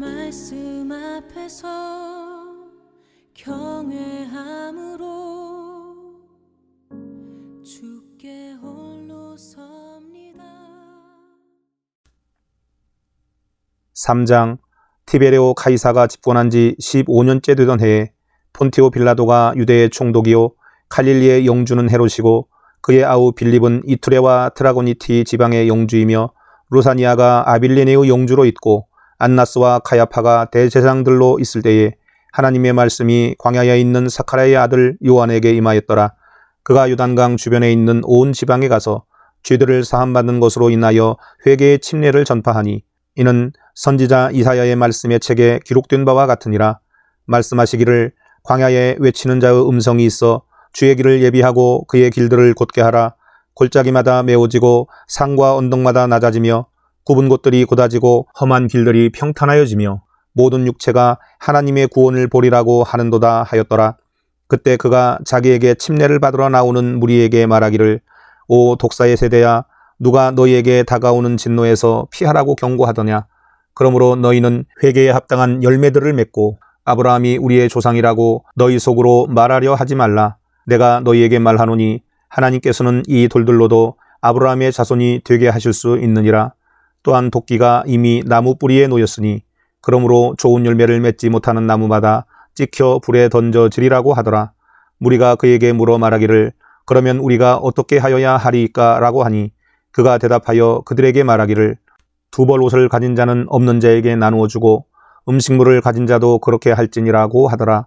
말씀 앞에서 경외함으로 주께 홀로 섭니다. 3장. 티베레오 카이사가 집권한 지 15년째 되던 해에 폰티오 빌라도가 유대의 총독이요 갈릴리의 영주는 헤롯이고 그의 아우 빌립은 이투레와 트라고니티 지방의 영주이며 루사니아가 아빌레네의 영주로 있고 안나스와 카야파가 대제사장들로 있을 때에 하나님의 말씀이 광야에 있는 사카랴의 아들 요한에게 임하였더라. 그가 요단강 주변에 있는 온 지방에 가서 죄들을 사함받는 것으로 인하여 회개의 침례를 전파하니 이는 선지자 이사야의 말씀의 책에 기록된 바와 같으니라. 말씀하시기를 광야에 외치는 자의 음성이 있어 주의 길을 예비하고 그의 길들을 곧게 하라. 골짜기마다 메워지고 산과 언덕마다 낮아지며 굽은 곳들이 곧아지고 험한 길들이 평탄하여지며 모든 육체가 하나님의 구원을 보리라고 하는도다 하였더라. 그때 그가 자기에게 침례를 받으러 나오는 무리에게 말하기를 오 독사의 세대야 누가 너희에게 다가오는 진노에서 피하라고 경고하더냐. 그러므로 너희는 회개에 합당한 열매들을 맺고 아브라함이 우리의 조상이라고 너희 속으로 말하려 하지 말라. 내가 너희에게 말하노니 하나님께서는 이 돌들로도 아브라함의 자손이 되게 하실 수 있느니라. 또한 도끼가 이미 나무 뿌리에 놓였으니 그러므로 좋은 열매를 맺지 못하는 나무마다 찍혀 불에 던져지리라고 하더라. 무리가 그에게 물어 말하기를 그러면 우리가 어떻게 하여야 하리이까 라고 하니 그가 대답하여 그들에게 말하기를 두 벌 옷을 가진 자는 없는 자에게 나누어 주고 음식물을 가진 자도 그렇게 할지니라고 하더라.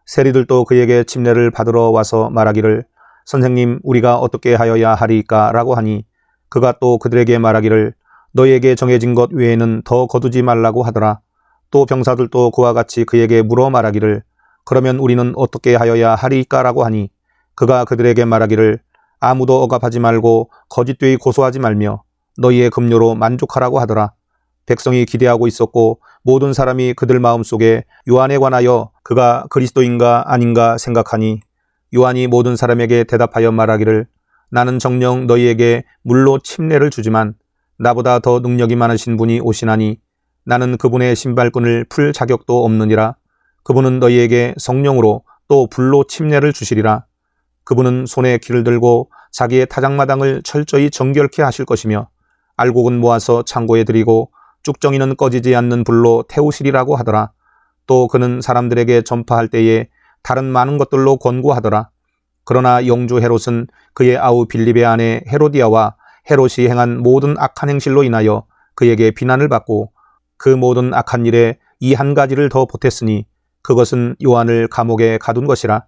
세리들도 그에게 침례를 받으러 와서 말하기를 선생님 우리가 어떻게 하여야 하리이까 라고 하니 그가 또 그들에게 말하기를 너희에게 정해진 것 외에는 더 거두지 말라고 하더라. 또 병사들도 그와 같이 그에게 물어 말하기를 그러면 우리는 어떻게 하여야 하리이까 라고 하니 그가 그들에게 말하기를 아무도 억압하지 말고 거짓되이 고소하지 말며 너희의 급료로 만족하라고 하더라. 백성이 기대하고 있었고 모든 사람이 그들 마음속에 요한에 관하여 그가 그리스도인가 아닌가 생각하니 요한이 모든 사람에게 대답하여 말하기를 나는 정녕 너희에게 물로 침례를 주지만 나보다 더 능력이 많으신 분이 오시나니 나는 그분의 신발끈을 풀 자격도 없느니라. 그분은 너희에게 성령으로 또 불로 침례를 주시리라. 그분은 손에 기를 들고 자기의 타작마당을 철저히 정결케 하실 것이며 알곡은 모아서 창고에 들이고 쭉정이는 꺼지지 않는 불로 태우시리라고 하더라. 또 그는 사람들에게 전파할 때에 다른 많은 것들로 권고하더라. 그러나 영주 헤롯은 그의 아우 빌립의 아내 헤로디아와 헤롯이 행한 모든 악한 행실로 인하여 그에게 비난을 받고 그 모든 악한 일에 이 한 가지를 더 보탰으니 그것은 요한을 감옥에 가둔 것이라.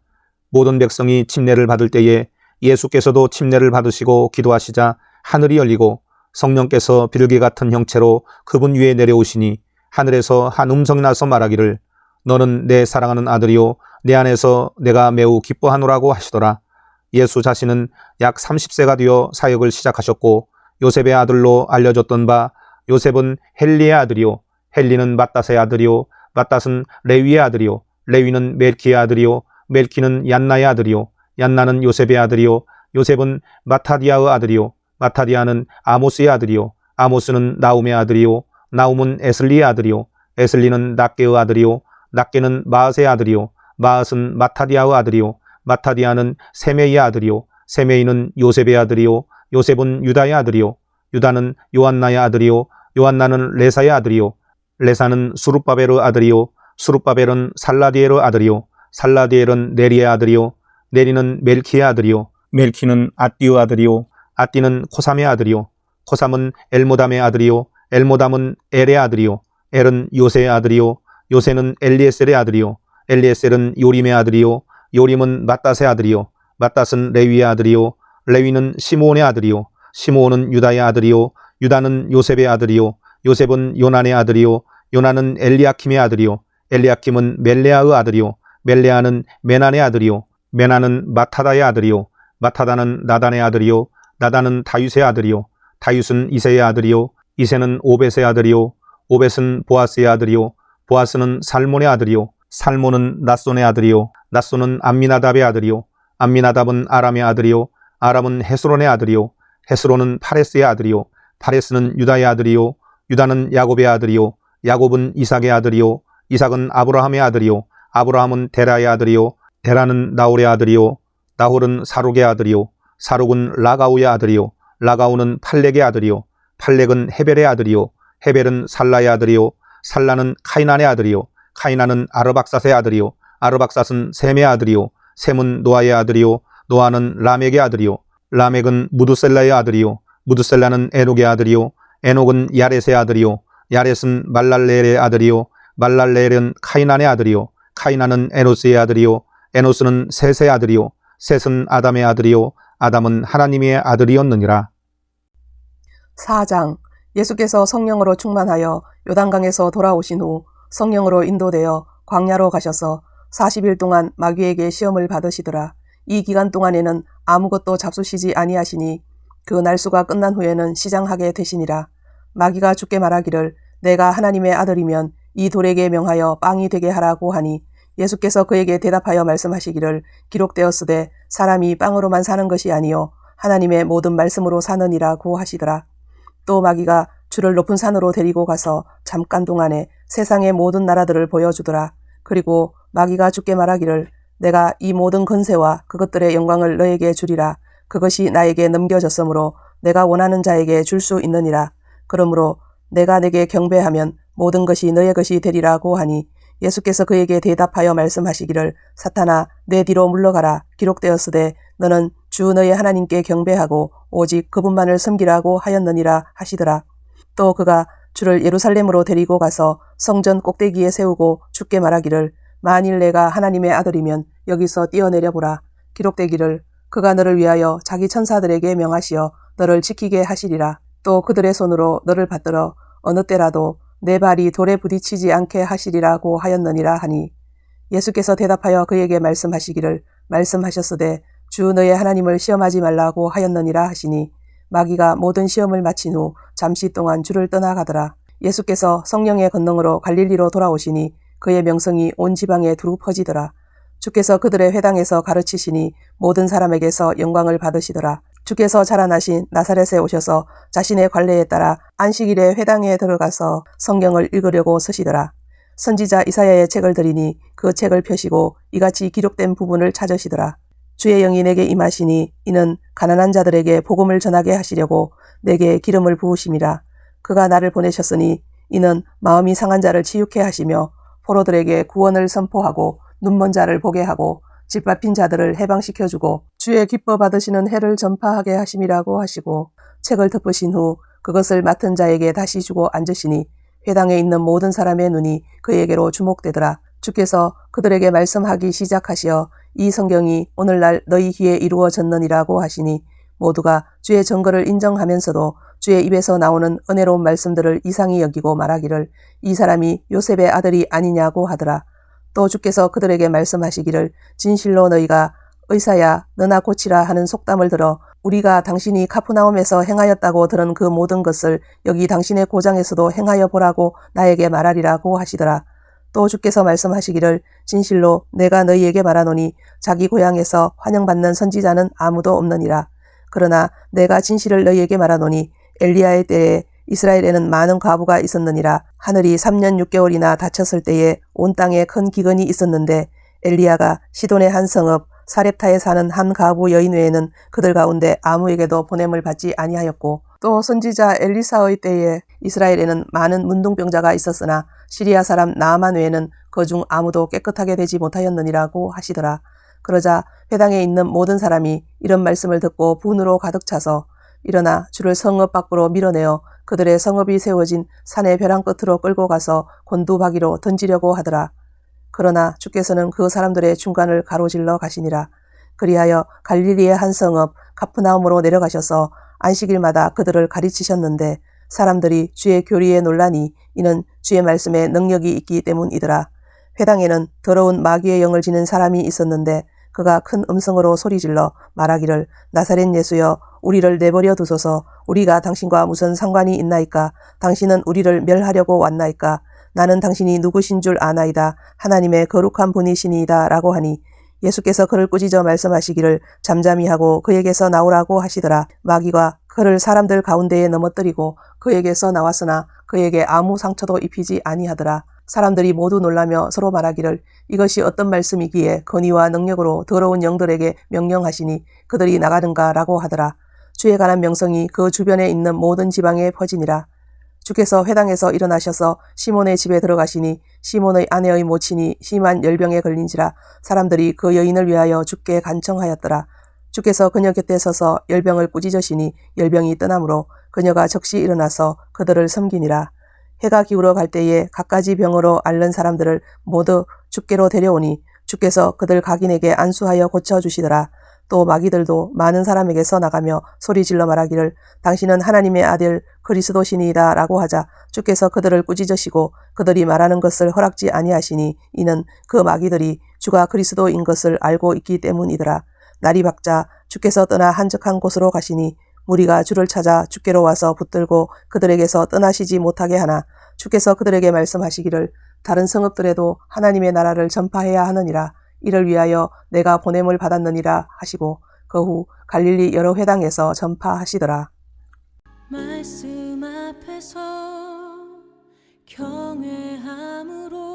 모든 백성이 침례를 받을 때에 예수께서도 침례를 받으시고 기도하시자 하늘이 열리고 성령께서 비둘기 같은 형체로 그분 위에 내려오시니 하늘에서 한 음성이 나서 말하기를 너는 내 사랑하는 아들이요 내 안에서 내가 매우 기뻐하노라고 하시더라. 예수 자신은 약 30세가 되어 사역을 시작하셨고 요셉의 아들로 알려졌던 바 요셉은 헬리의 아들이요 헬리는 맏닷의 아들이요 맏닷은 레위의 아들이요 레위는 멜키의 아들이요 멜키는 얀나의 아들이요 얀나는 요셉의 아들이요 요셉은 마타디아의 아들이요 마타디아는 아모스의 아들이요 아모스는 나움의 아들이요 나움은 에슬리의 아들이요 에슬리는 낫게의 아들이요 낫게는 마앗의 아들이요 마앗은 마타디아의 아들이요 마타디아는 세메이의 아들이요 세메이는 요셉의 아들이요 요셉은 유다의 아들이요 유다는 요한나의 아들이요 요한나는 레사의 아들이요 레사는 수룹바벨의 아들이요 수룹바벨은 살라디엘의 아들이요 살라디엘은 네리의 아들이요 네리는 멜키의 아들이요 멜키는 앗디의 아들이요 앗디는 코삼의 아들이요 코삼은 엘모담의 아들이요 엘모담은 엘의 아들이요 엘은 요세의 아들이요 요세는 엘리에셀의 아들이요 엘리에셀은 요림의 아들이요 요림은 맏닷의 아들이요 맏닷은 레위의 아들이요 레위는 시므온의 아들이요 시므온은 유다의 아들이요 유다는 요셉의 아들이요 요셉은 요난의 아들이요 요난은 엘리야킴의 아들이요 엘리야킴은 멜레아의 아들이요 멜레아는 메난의 아들이요 메난은 마타다의 아들이요 마타다는 나단의 아들이요 나단은 다윗의 아들이요 다윗은 이새의 아들이요 이새는 오벳의 아들이요 오벳은 보아스의 아들이요 보아스는 살몬의 아들이요 살몬은 낫손의 아들이요 낫손은 암미나답의 아들이요 암미나답은 아람의 아들이요 아람은 헤스론의 아들이요 헤스론은 파레스의 아들이요 파레스는 유다의 아들이요 유다는 야곱의 아들이요 야곱은 이삭의 아들이요 이삭은 아브라함의 아들이요 아브라함은 데라의 아들이요 데라는 나홀의 아들이요 나홀은 사룩의 아들이요 사룩은 라가우의 아들이요 라가우는 팔렉의 아들이요 팔렉은 헤벨의 아들이요 헤벨은 살라의 아들이요 살라는 카이난의 아들이요 카이난은 아르박삿의 아들이요 아르박삿은 셈의 아들이요 셈은 노아의 아들이요 노아는 라멕의 아들이요 라멕은 무두셀라의 아들이요 무두셀라는 에녹의 아들이요 에녹은 야렛의 아들이요 야렛은 말랄레엘의 아들이요 말랄레엘은 카이난의 아들이요 카이난은 에노스의 아들이요 에노스는 셋의 아들이요 셋은 아담의 아들이요 아담은 하나님의 아들이었느니라. 4장. 예수께서 성령으로 충만하여 요단강에서 돌아오신 후 성령으로 인도되어 광야로 가셔서 40일 동안 마귀에게 시험을 받으시더라. 이 기간 동안에는 아무것도 잡수시지 아니하시니 그 날수가 끝난 후에는 시장하게 되시니라. 마귀가 주께 말하기를 내가 하나님의 아들이면 이 돌에게 명하여 빵이 되게 하라고 하니 예수께서 그에게 대답하여 말씀하시기를 기록되었으되 사람이 빵으로만 사는 것이 아니요 하나님의 모든 말씀으로 사느니라고 하시더라. 또 마귀가 주를 높은 산으로 데리고 가서 잠깐 동안에 세상의 모든 나라들을 보여주더라. 그리고 마귀가 주께 말하기를 내가 이 모든 권세와 그것들의 영광을 너에게 주리라. 그것이 나에게 넘겨졌으므로 내가 원하는 자에게 줄 수 있느니라. 그러므로 내가 내게 경배하면 모든 것이 너의 것이 되리라고 하니 예수께서 그에게 대답하여 말씀하시기를 사탄아 내 뒤로 물러가라. 기록되었으되 너는 주 너의 하나님께 경배하고 오직 그분만을 섬기라고 하였느니라 하시더라. 또 그가 주를 예루살렘으로 데리고 가서 성전 꼭대기에 세우고 주께 말하기를 만일 내가 하나님의 아들이면 여기서 뛰어내려보라. 기록되기를 그가 너를 위하여 자기 천사들에게 명하시어 너를 지키게 하시리라. 또 그들의 손으로 너를 받들어 어느 때라도 내 발이 돌에 부딪히지 않게 하시리라고 하였느니라 하니 예수께서 대답하여 그에게 말씀하시기를 말씀하셨으되 주 너의 하나님을 시험하지 말라고 하였느니라 하시니 마귀가 모든 시험을 마친 후 잠시 동안 주를 떠나가더라. 예수께서 성령의 권능으로 갈릴리로 돌아오시니 그의 명성이 온 지방에 두루 퍼지더라. 주께서 그들의 회당에서 가르치시니 모든 사람에게서 영광을 받으시더라. 주께서 자라나신 나사렛에 오셔서 자신의 관례에 따라 안식일에 회당에 들어가서 성경을 읽으려고 서시더라. 선지자 이사야의 책을 들이니 그 책을 펴시고 이같이 기록된 부분을 찾으시더라. 주의 영이 내게 임하시니 이는 가난한 자들에게 복음을 전하게 하시려고 내게 기름을 부으심이라. 그가 나를 보내셨으니 이는 마음이 상한 자를 치유케 하시며 포로들에게 구원을 선포하고 눈먼 자를 보게 하고 짓밟힌 자들을 해방시켜주고 주의 기뻐 받으시는 해를 전파하게 하심이라고 하시고 책을 덮으신 후 그것을 맡은 자에게 다시 주고 앉으시니 회당에 있는 모든 사람의 눈이 그에게로 주목되더라. 주께서 그들에게 말씀하기 시작하시어 이 성경이 오늘날 너희 귀에 이루어졌느니라고 하시니 모두가 주의 증거를 인정하면서도 주의 입에서 나오는 은혜로운 말씀들을 이상히 여기고 말하기를 이 사람이 요셉의 아들이 아니냐고 하더라. 또 주께서 그들에게 말씀하시기를 진실로 너희가 의사야 너나 고치라 하는 속담을 들어 우리가 당신이 카프나움에서 행하였다고 들은 그 모든 것을 여기 당신의 고장에서도 행하여 보라고 나에게 말하리라고 하시더라. 또 주께서 말씀하시기를 진실로 내가 너희에게 말하노니 자기 고향에서 환영받는 선지자는 아무도 없느니라. 그러나 내가 진실을 너희에게 말하노니 엘리야의 때에 이스라엘에는 많은 과부가 있었느니라. 하늘이 3년 6개월이나 닫혔을 때에 온 땅에 큰 기근이 있었는데 엘리야가 시돈의 한 성읍 사렙타에 사는 한 과부 여인 외에는 그들 가운데 아무에게도 보냄을 받지 아니하였고 또 선지자 엘리사의 때에 이스라엘에는 많은 문둥병자가 있었으나 시리아 사람 나아만 외에는 그중 아무도 깨끗하게 되지 못하였느니라고 하시더라. 그러자 회당에 있는 모든 사람이 이런 말씀을 듣고 분으로 가득 차서 일어나 주를 성읍 밖으로 밀어내어 그들의 성읍이 세워진 산의 벼랑 끝으로 끌고 가서 곤두박이로 던지려고 하더라. 그러나 주께서는 그 사람들의 중간을 가로질러 가시니라. 그리하여 갈릴리의 한 성읍 가프나움으로 내려가셔서 안식일마다 그들을 가르치셨는데 사람들이 주의 교리에 놀라니 이는 주의 말씀에 능력이 있기 때문이더라. 회당에는 더러운 마귀의 영을 지닌 사람이 있었는데 그가 큰 음성으로 소리질러 말하기를 나사렛 예수여 우리를 내버려 두소서. 우리가 당신과 무슨 상관이 있나이까? 당신은 우리를 멸하려고 왔나이까? 나는 당신이 누구신 줄 아나이다. 하나님의 거룩한 분이시니이다 라고 하니 예수께서 그를 꾸짖어 말씀하시기를 잠잠히 하고 그에게서 나오라고 하시더라. 마귀가 그를 사람들 가운데에 넘어뜨리고 그에게서 나왔으나 그에게 아무 상처도 입히지 아니하더라. 사람들이 모두 놀라며 서로 말하기를 이것이 어떤 말씀이기에 권위와 능력으로 더러운 영들에게 명령하시니 그들이 나가는가라고 하더라. 주에 관한 명성이 그 주변에 있는 모든 지방에 퍼지니라. 주께서 회당에서 일어나셔서 시몬의 집에 들어가시니 시몬의 아내의 모친이 심한 열병에 걸린지라. 사람들이 그 여인을 위하여 주께 간청하였더라. 주께서 그녀 곁에 서서 열병을 꾸짖으시니 열병이 떠나므로 그녀가 즉시 일어나서 그들을 섬기니라. 해가 기울어 갈 때에 갖가지 병으로 앓는 사람들을 모두 주께로 데려오니 주께서 그들 각인에게 안수하여 고쳐주시더라. 또 마귀들도 많은 사람에게서 나가며 소리질러 말하기를 당신은 하나님의 아들 그리스도시니이다 라고 하자 주께서 그들을 꾸짖으시고 그들이 말하는 것을 허락지 아니하시니 이는 그 마귀들이 주가 그리스도인 것을 알고 있기 때문이더라. 날이 밝자 주께서 떠나 한적한 곳으로 가시니 무리가 주를 찾아 주께로 와서 붙들고 그들에게서 떠나시지 못하게 하나 주께서 그들에게 말씀하시기를 다른 성읍들에도 하나님의 나라를 전파해야 하느니라. 이를 위하여 내가 보냄을 받았느니라 하시고 그 후 갈릴리 여러 회당에서 전파하시더라. 말씀 앞에서 경외함으로